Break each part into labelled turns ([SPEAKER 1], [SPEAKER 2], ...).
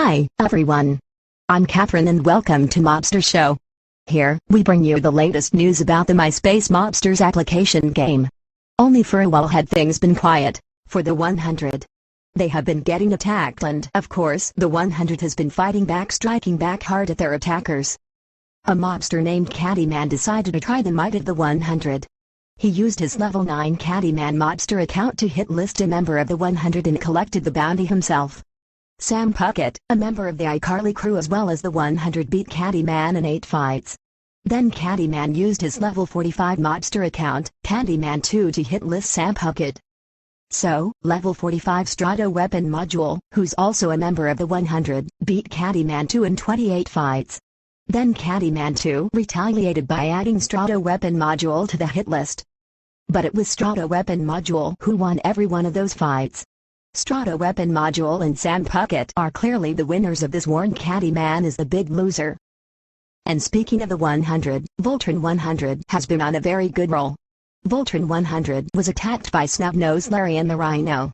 [SPEAKER 1] Hi, everyone. I'm Catherine and welcome to Mobsters Show. Here, we bring you the latest news about the Myspace Mobsters application game. Only for a while had things been quiet for the 100. They have been getting attacked and, of course, the 100 has been fighting back, striking back hard at their attackers. A mobster named Caddyman decided to try the might of the 100. He used his level 9 Caddyman mobster account to hit list a member of the 100 and collected the bounty himself. Sam Puckett, a member of the iCarly crew as well as the 100, beat Caddyman in 8 fights. Then Caddyman used his level 45 mobster account, Caddyman 2, to hit list Sam Puckett. So, level 45 Strato Weapon Module, who's also a member of the 100, beat Caddyman 2 in 28 fights. Then Caddyman 2 retaliated by adding Strato Weapon Module to the hit list. But it was Strato Weapon Module who won every one of those fights. Strato Weapon Module and Sam Puckett are clearly the winners of this war, and Caddyman is the big loser. And speaking of the 100, Voltron 100 has been on a very good roll. Voltron 100 was attacked by Snub-Nosed Larry and the Rhino.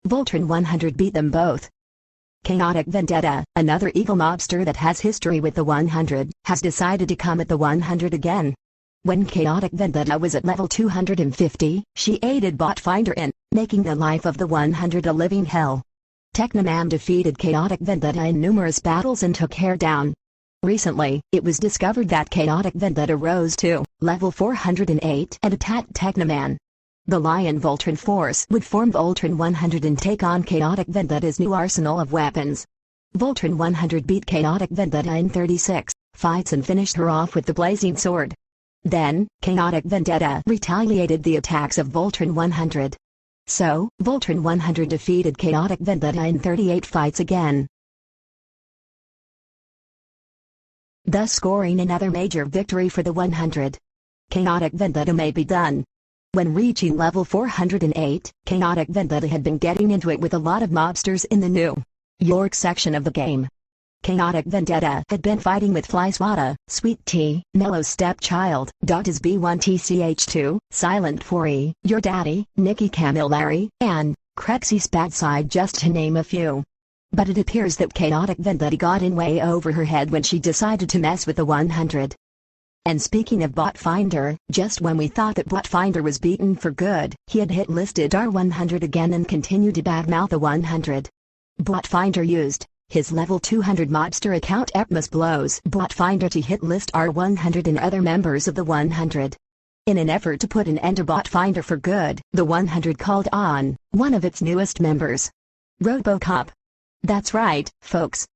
[SPEAKER 1] Voltron 100 beat them both. Chaotic Vendetta, another evil mobster that has history with the 100, has decided to come at the 100 again. When Chaotic Vendetta was at level 250, she aided Botfinder in making the life of the 100 a living hell. Technoman defeated Chaotic Vendetta in numerous battles and took her down. Recently, it was discovered that Chaotic Vendetta rose to level 408 and attacked Technoman. The Lion Voltron force would form Voltron 100 and take on Chaotic Vendetta's new arsenal of weapons. Voltron 100 beat Chaotic Vendetta in 36 fights and finished her off with the blazing sword. Then, Chaotic Vendetta retaliated the attacks of Voltron 100. So, Voltron 100 defeated Chaotic Vendetta in 38 fights again, thus scoring another major victory for the 100. Chaotic Vendetta may be done. When reaching level 408, Chaotic Vendetta had been getting into it with a lot of mobsters in the New York section of the game. Chaotic Vendetta had been fighting with Flyswata, Sweet Tea, Mellow Stepchild, Dot's B1TCH2, Silent 4E, Your Daddy, Nikki Camillary, and Crexy Spadside, just to name a few. But it appears that Chaotic Vendetta got in way over her head when she decided to mess with the 100. And speaking of Botfinder, just when we thought that Botfinder was beaten for good, he had hit listed R100 again and continued to badmouth the 100. Botfinder used his level 200 mobster account Epmus blows Botfinder to hit list R100 and other members of the 100. In an effort to put an end to Botfinder for good, the 100 called on one of its newest members, RoboCop. That's right, folks.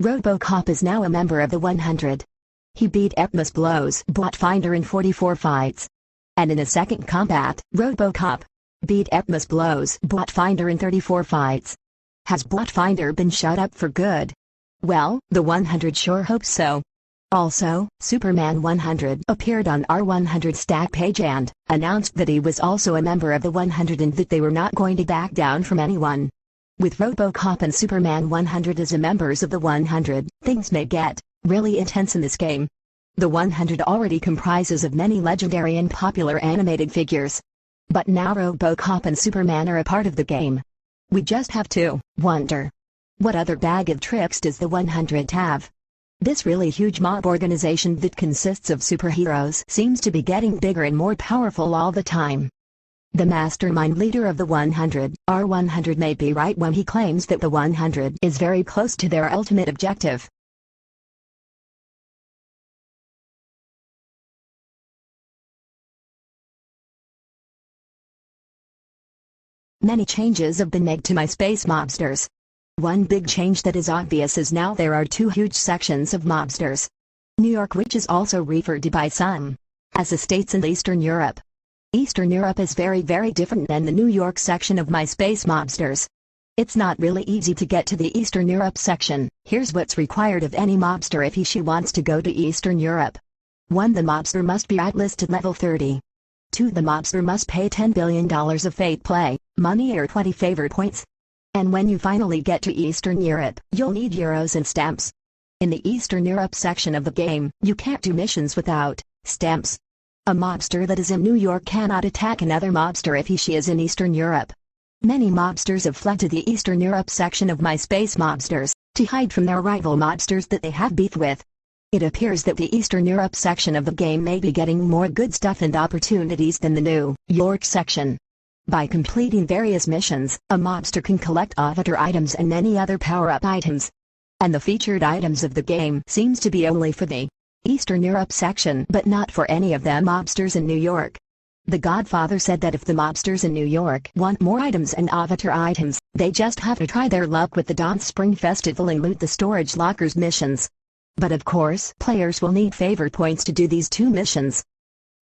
[SPEAKER 1] RoboCop is now a member of the 100. He beat Epmus blows Botfinder in 44 fights. And in a second combat, RoboCop beat Epmus blows Botfinder in 34 fights. Has Botfinder been shut up for good? Well, the 100 sure hopes so. Also, Superman 100 appeared on R100 stack page and announced that he was also a member of the 100 and that they were not going to back down from anyone. With RoboCop and Superman 100 as members of the 100, things may get really intense in this game. The 100 already comprises of many legendary and popular animated figures. But now RoboCop and Superman are a part of the game. We just have to wonder, what other bag of tricks does the 100 have? This really huge mob organization that consists of superheroes seems to be getting bigger and more powerful all the time. The mastermind leader of the 100, R100, may be right when he claims that the 100 is very close to their ultimate objective. Many changes have been made to Myspace Mobsters. One big change that is obvious is now there are two huge sections of mobsters. New York, which is also referred to by some as the states in Eastern Europe. Eastern Europe is very different than the New York section of Myspace Mobsters. It's not really easy to get to the Eastern Europe section. Here's what's required of any mobster if she wants to go to Eastern Europe. 1. The mobster must be at level 30. 2. The mobster must pay $10 billion of fate play money or 20 favor points. And when you finally get to Eastern Europe, you'll need euros and stamps. In the Eastern Europe section of the game, you can't do missions without stamps. A mobster that is in New York cannot attack another mobster if she is in Eastern Europe. Many mobsters have fled to the Eastern Europe section of Myspace Mobsters, to hide from their rival mobsters that they have beef with. It appears that the Eastern Europe section of the game may be getting more good stuff and opportunities than the New York section. By completing various missions, a mobster can collect avatar items and many other power-up items. And the featured items of the game seems to be only for the Eastern Europe section but not for any of the mobsters in New York. The Godfather said that if the mobsters in New York want more items and avatar items, they just have to try their luck with the Dance Spring Festival and loot the storage lockers missions. But of course, players will need favor points to do these two missions.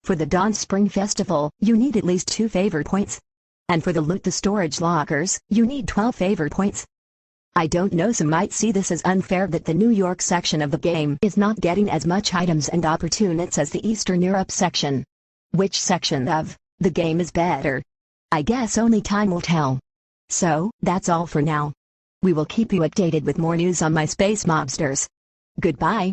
[SPEAKER 1] For the Dance Spring Festival, you need at least 2 favor points. And for the loot the storage lockers, you need 12 favor points. I don't know, some might see this as unfair that the New York section of the game is not getting as much items and opportunities as the Eastern Europe section. Which section of the game is better? I guess only time will tell. So, that's all for now. We will keep you updated with more news on Myspace Mobsters. Goodbye.